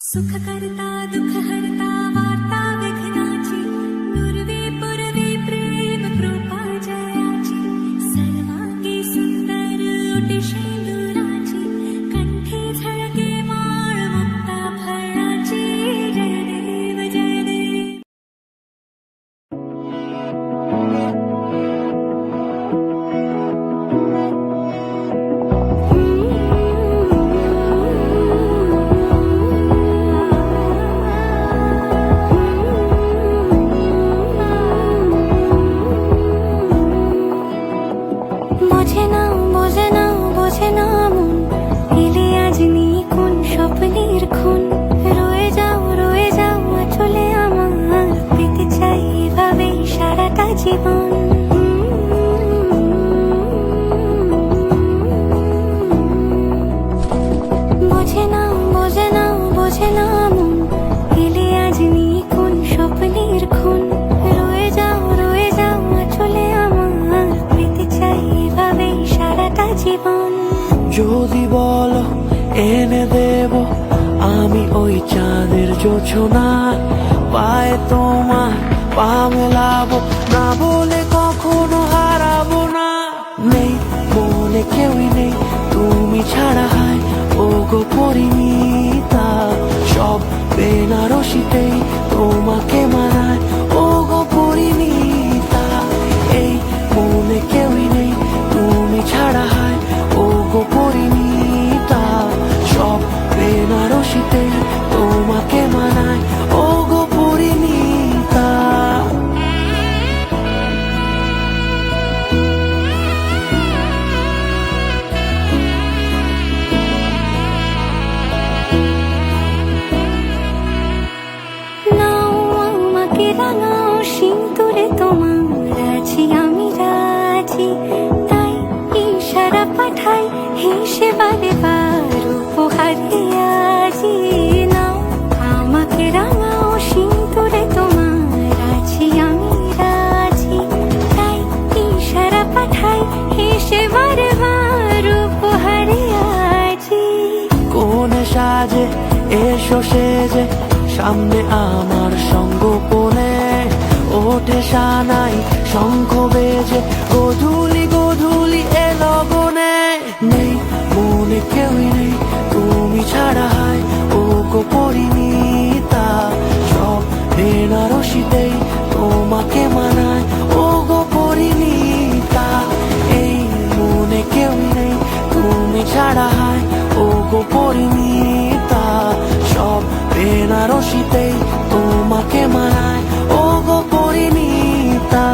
सुख करता दुख हरता वार्ता विघ्नाची पूर्वी पूर्वी प्रेम कृपा जयाची सर्वांगी सुंदर ओटी शेंदुराची कंठी झळके माळ मुक्ता फळाची जय देव जय देव। বোঝে না মন এলে আজ নিখুন স্বপ্নের খুন রয়ে যাও চলে আমার পেতে চাই এভাবে সারাটা জীবন। বোঝে না মন এলে আজ নিখুন স্বপ্নের খুন রয়ে যাও চলে আমার পেতে চাই এভাবে সারাটা জীবন। যদি বলো এনে দেব আমি ওই চাঁদের জোছনা পায়ে তোমার পা মেলাবো না বলে কখনো হারাবো না। নেই মনে কেউই নেই তুমি ছাড়া হয় ও গো পরিণীতা সব বেনারসিতেই তোমাকে মানায় ও গো পরিণীতা। এই মনে কেউই নেই তুমি ছাড়া হয় ও গো পরিণীতা সব বেনারসিতেই তোমাকে মানায় ও গো পরিণীতা। নাও আমাকে রাঙাও সিঁদুরে তোমার আছি আমি রাজি তাই ইশারা পাঠাই হেসে বারে বার উপহারে আজি। নাও আমাকে রাঙাও সিঁদুরে তোমার আছি আমি রাজি তাই ইশারা পাঠাই হেসে বারে বার উপহারে আজি। কোন সাজে এসো সেজে সামনে আমার সঙ্গ কোণে ওঠে সানাই শঙ্খ বেজে গধূলি গধূলি এলো গনে। নেই মনে কেউই নেই তুমি ছাড়া হয় ও গো পরিণীতা সব বেনারসিতেই তোমাকে মানায় ও গো পরিণীতা। এই মনে কেউই নেই তুমি ছাড়া হয় ও গো পরিণীতা সব বেনারসিতেই তোমাকে মানায় ও গো পরিণীতা।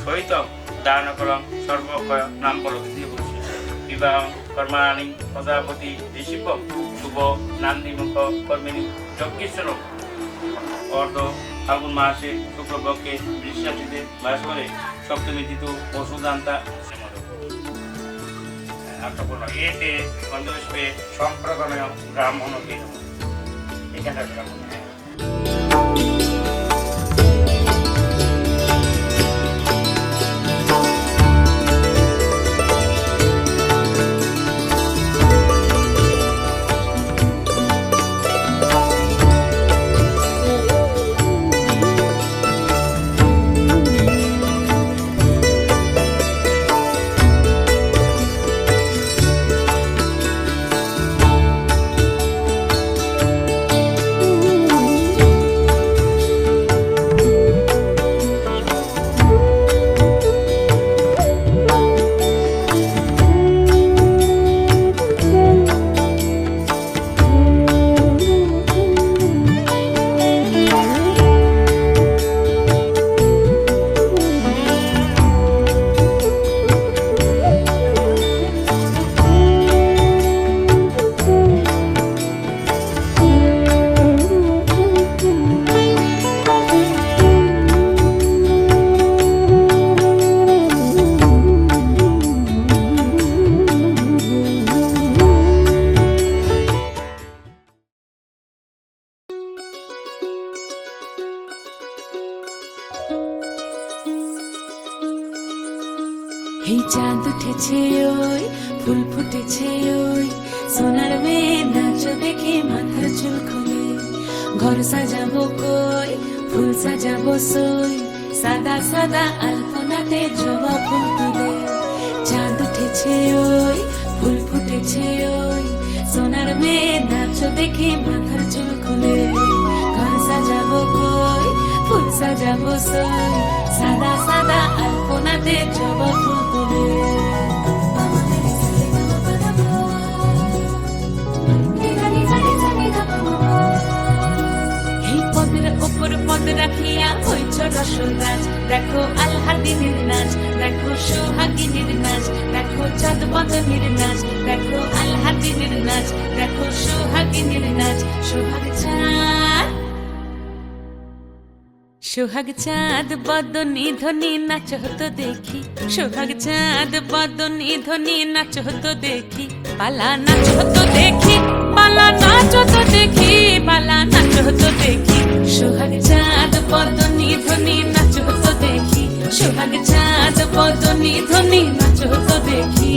সহিত দানকরং সর্বক্ষয় নাম বলতি বলছি বিবাহ কর্মাণি প্রজাপতি ঋষিপ শুভ নান্দিমুখ কর্মিণী যজ্ঞেশ্বর অর্ধ ফাল্গুন মাসে শুক্লপক্ষে বৃষ্টিতে বাস করে সপ্তমী তিথু পশুদান্তা অর্থপূর্ণ এতে গন্ধপুষ্পে সম্প্রদায় ব্রাহ্মণ এখানকার ব্রাহ্মণ। এই চাঁদ উঠেছে ওই ফুল ফুটেছে ওই সোনার মেয়ে নাচ দেখে মাথার চুল খুলে ঘর সাজাবো কই ফুল সাজাবো সই সাদা সাদা আলপনাতে জবা ফুল তুলে চাঁদ উঠেছে ওই ফুল ফুটেছে ওই সোনার মেয়ে নাচ দেখে মাথার চুল খুলে ঘর সাজাবো কই ফুল সাজাবো সই সাদা সাদা আলপনাতে জবা ফুল তুলে এই পদের ওপর পদ রাখিয়া হইছ রসরাজ দেখো আলহাদিনের নাচ দেখো সোহাগিনীর নাচ দেখো চাঁদ বদনের নাচ দেখো আলহাদিনের নাচ দেখো সোহাগিনীর নাচ সোহাগ চাঁদ সোহাগ চাঁদ বদনী ধ্বনি নাচ হতো দেখি সোহাগ চাঁদ বদনী ধ্বনি নাচ হতো দেখি পালা নাচ হতো দেখি পালা নাচ হতো দেখি পালা নাচ হতো দেখি সোহাগ চাঁদ বদনী ধ্বনি নাচ হতো দেখি সোহাগ চাঁদ বদনী ধ্বনি নাচ হতো দেখি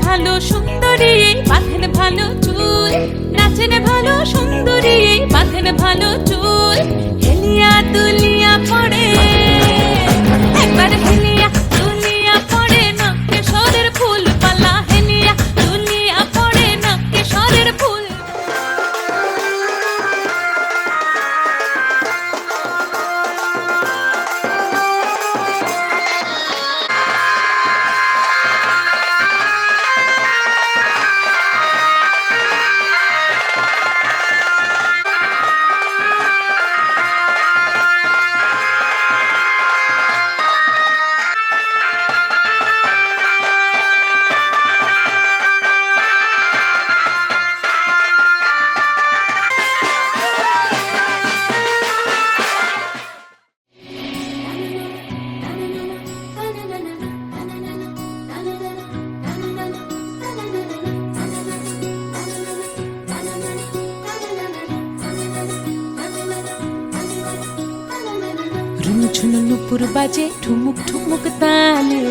ভালো সুন্দরী বাঁধেন ভালো চুল নাচেন ভালো সুন্দরী বাঁধেন ভালো চুল হেলিয়া দুলিয়া পড়ে একবার হেলিয়া দুলিয়া পড়ে নকে সরের ফুল পালা হেলিয়া দুলিয়া পড়ে নকে সরের ফুল ঝুনু নুপুর বাজে ঠুমুক ঠুমুক তালে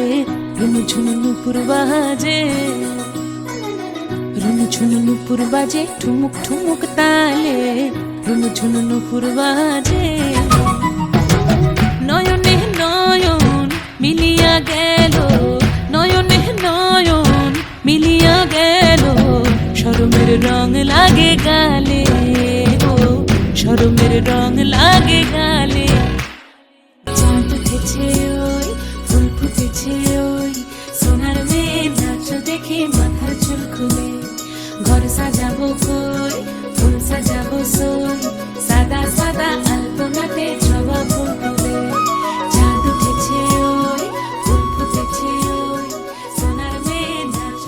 রুনু ঝুনু নুপুর বাজে রুনু ঝুনু নুপুর বাজে ঠুমুক ঠুমুক তালে রুনু ঝুনু নুপুর বাজে নয়নে নয়ন মিলিয়া গেল নয়নে নয়ন মিলিয়া গেল শরমের রং লাগে গালে ও শরমের রং লাগে গালে চাঁদ উঠেছে ওই ফুল ফুটেছে ওই সোনার মেয়ে নাচ দেখে মাথার চুল খুলে ঘর সাজাবো কই ফুল সাজাবো সই সাদা সাদা আলপনাতে জবা ফুল তুলে চাঁদ উঠেছে ওই ফুল ফুটেছে ওই সোনার মেয়ে নাচ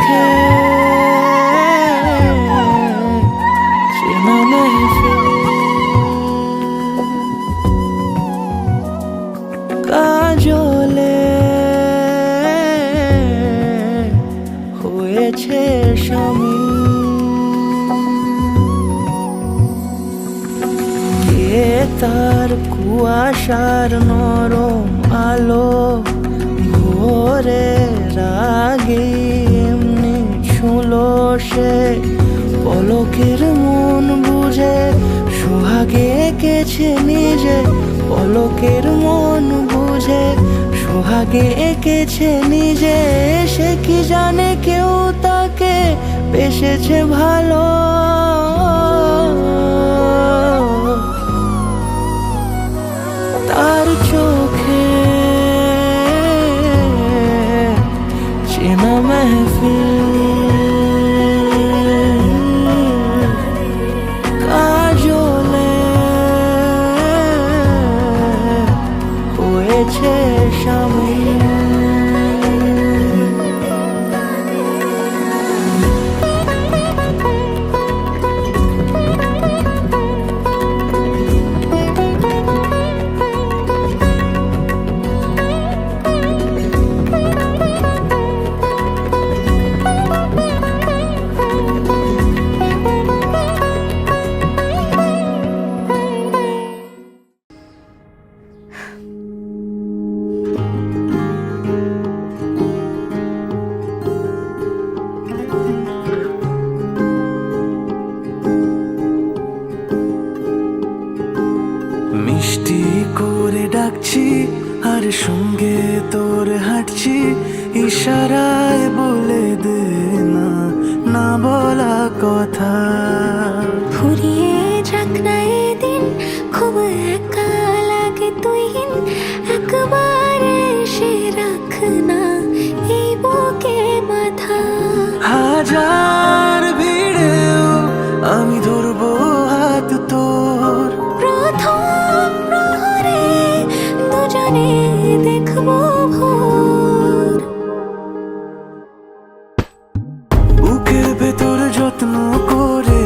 চোখে চেনা মেহফিল কাজলে হয়েছে শামিল কে তার কুয়াশার নরম আলো ভোরের আগে এমনি ছুলো সে পলকের মন বুঝে সোহাগে এঁকেছে নিজে পলকের মন বুঝে সোহাগে এঁকেছে নিজে সে কি জানে কেউ তাকে বেসেছে ভালো তার চোখে চেনা মেহফিল কাজলে হয়েছে শামিল মিষ্টি করে ডাকছি আর সঙ্গে তোর হাঁটছি ইশারায় বলে দে না না বলা কথা ফুরিয়ে যাক না এদিন খুব একা লাগে তুই একবার এসে রাখ না এই বুকে মাথা হাজার ভিড়েও আমি ধরবো হাত তোর প্রথম প্রহরে দুজনে দেখবো ভোর বুকের ভেতর যত্ন করে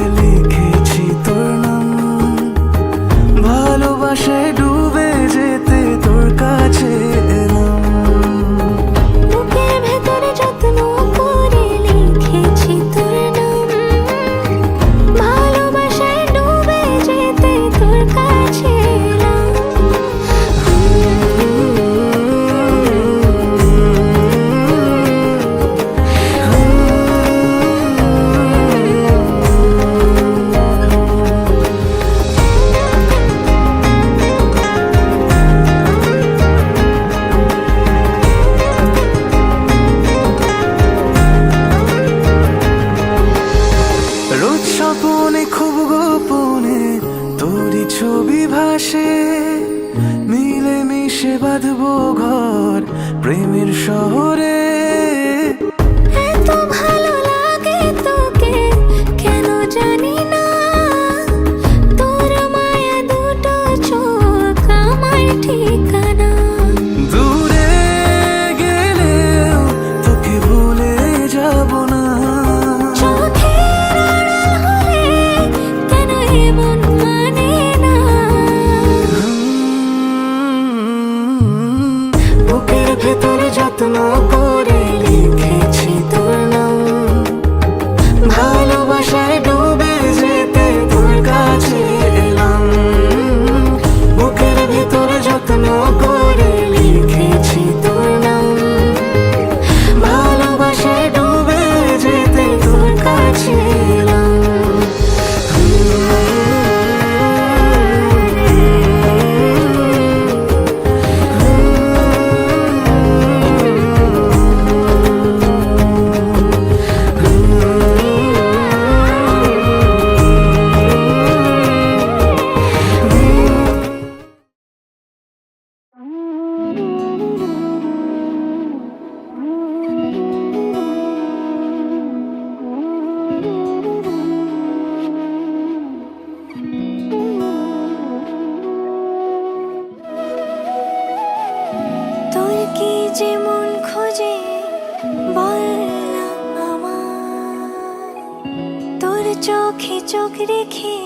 চোখে চোখ রেখে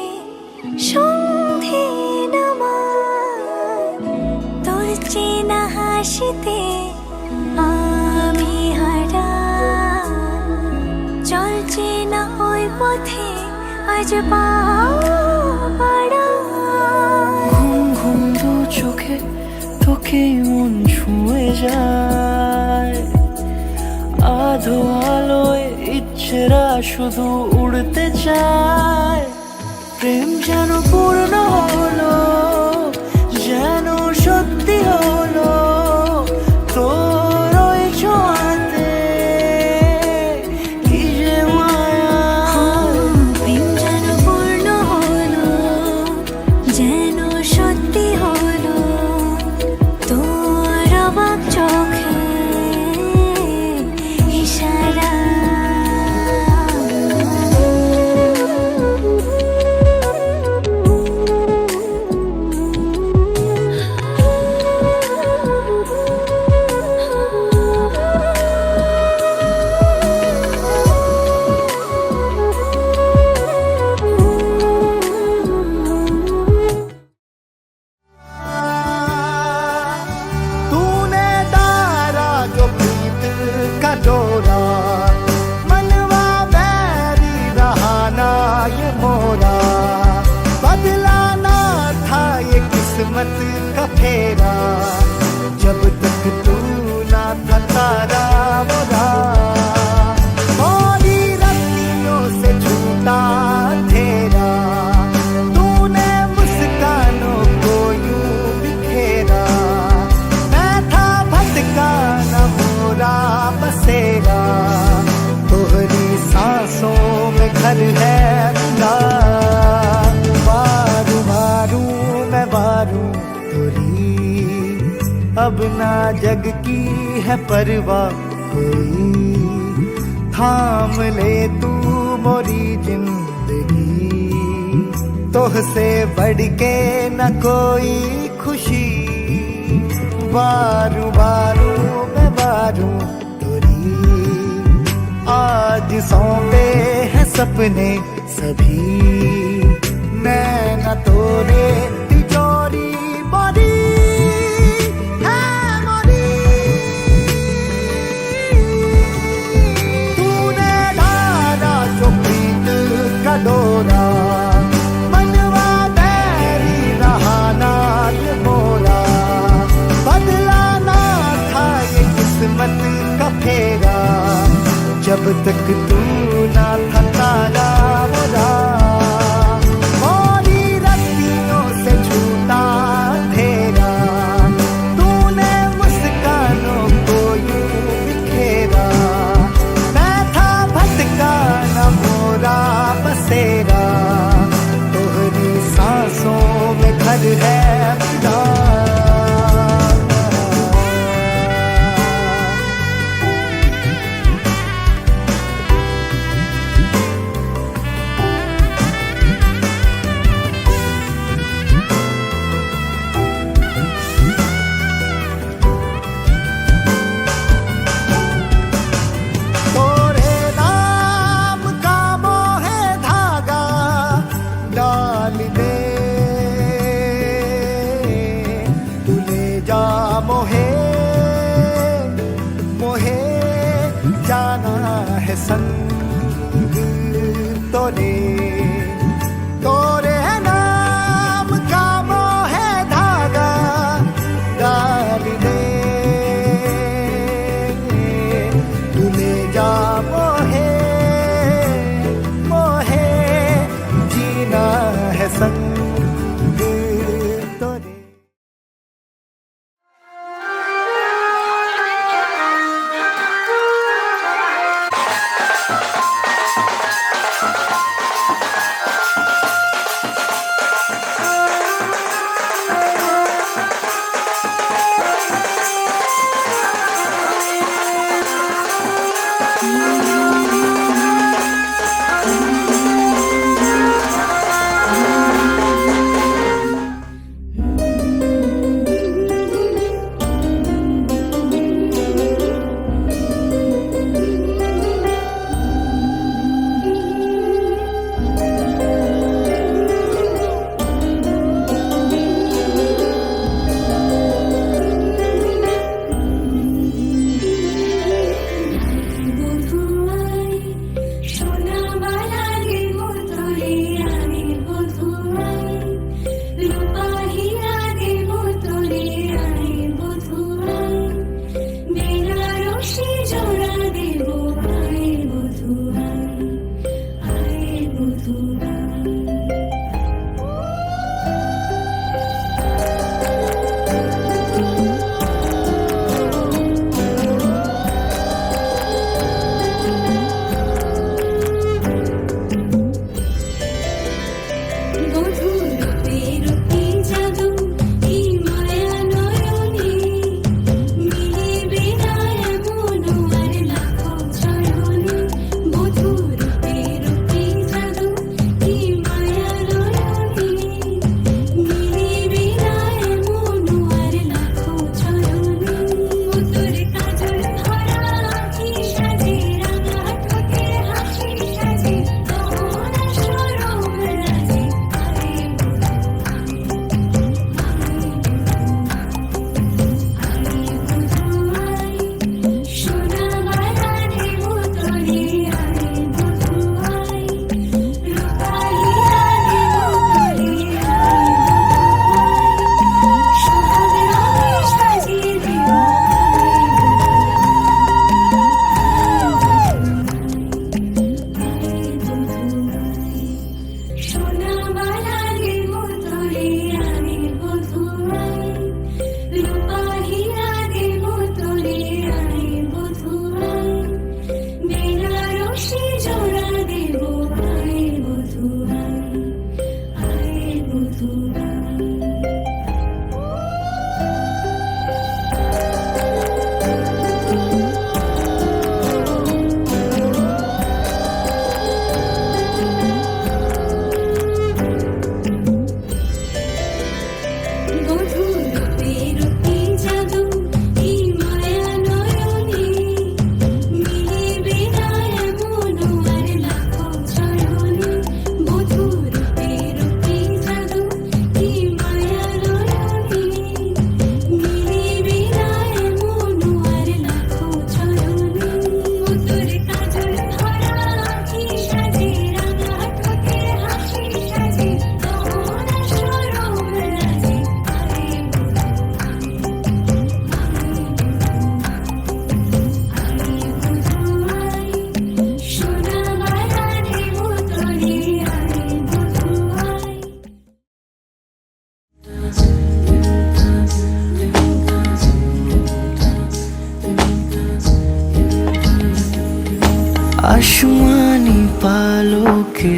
সন্ধে নামার তোর চেনা হাসিতে আমি হারা চলছে না ওই পথে আজ পা বাড়া ঘুম ঘুম দু চোখে তোকে মন ছুঁয়ে যায় আধো আলোয় ইচ্ছেরা শুধু উড়তে চায় প্রেম যেন পূর্ণ হলো যেন সত্যি হলো তোর ওই ছোঁয়াতে কি যে মায়া প্রেম যেন পূর্ণ হলো যেন সত্যি হলো তোর অবাক চোখে ইশারা तूने डारा जो प्रीत का डोरा मनवा बैरी रहा ना ये मोरा बदलाना था ये किस्मत का फेरा जब तक तू ना था तारा मोरा मोरी रत्तियों से छूटा अंधेरा तूने मुस्कानों को यूं बिखेरा मैं था भटका न मोरा बसेरा तोहरी सांसों में घर है मेरा मारू मारू मैं मारू तोरी अब ना जग की है परवाह कोई थाम ले तू मोरी जिंदगी तोहसे बढ़ के न कोई खुशी बारू बारू मैं बारू तोरी आज सौंपे हैं सपने सभी नैना तोरे तिजोरी मोरी है मोरी तूने डाला जो प्रीत का डोरा मनवा बैरी रहा ना ये मोरा बदलाना था ये किस्मत का फेरा जब तक तू ना था तारा मोरा मोरी रत्तियों से छूटा अंधेरा तूने मुस्कानों को यूं बिखेरा मैं था भटका न मोरा बसेरा तोहरी सांसों में घर है मेरा तोरे नाम का मोहे धागा डाल दे तू ले जा मोहे मोहे जाना है संग तोरे तोरे नाम का मोहे धागा डाल दे तू ले जा मोहे मोहे जीना है संग तोरे খুশি জোড়া দেব আয় বধু আয় বধু আসমানি পালকে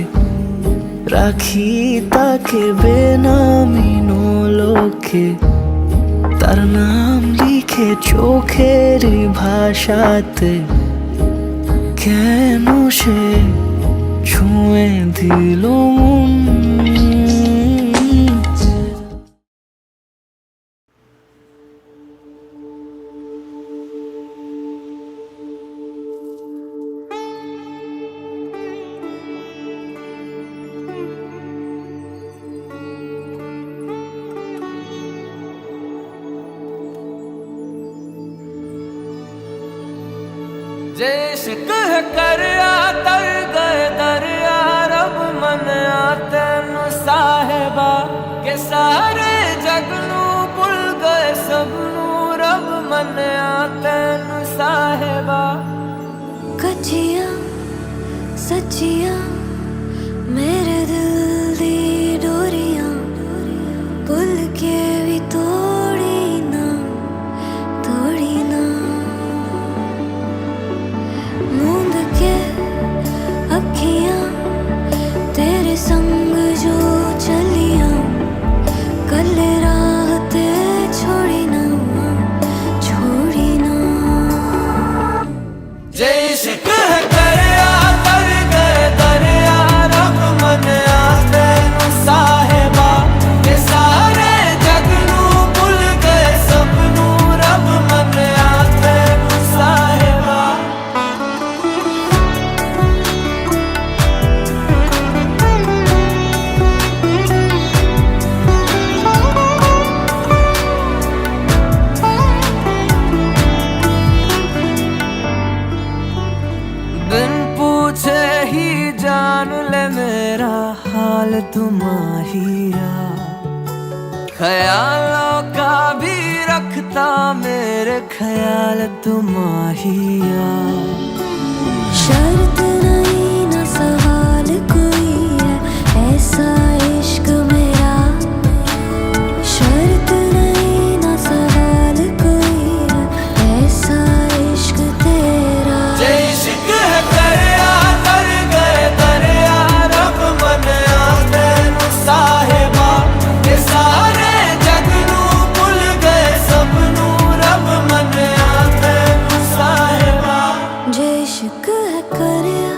রাখি তাকে বেনামি নোলকে, তার নাম লিখে চোখের ভাষাতে, কেন সে ছুঁয়ে দিল মন। जे इश्क है करया तर गए दरिया, रब मन तेनु साहिबा के सारे जग नू भुल गए सबनू, रब मन तेनु साहिबा। कच्चियां सच्चियां मेरे दिल दी डोरियां, भुल के भी तोड़ी ना मूंद के अखियां तेरे संग जो चलियां, कल राह ते छोड़ी ना जे इश्क है करया तर गए दरिया, रब मन तेनु साहिबा के सारे जग नू भुल गए सबनू, रब मन तेनु साहिबा। बिन पूछे ही जान ले मेरा हाल तुम्हारिया, ख्यालों का भी रखता मेरे ख्याल तुम्हारिया। शर्त नहीं ना सवाल कोई है ऐसा इश्क मेरा, शर्त नहीं ना सवाल कोई है ऐसा इश्क तेरा। जे इश्क है करया तर गए दरिया, रब मन तेनु साहिबा के सारे जग नू भुल गए सबनू, रब मन तेनु साहिबा। जे इश्क है करया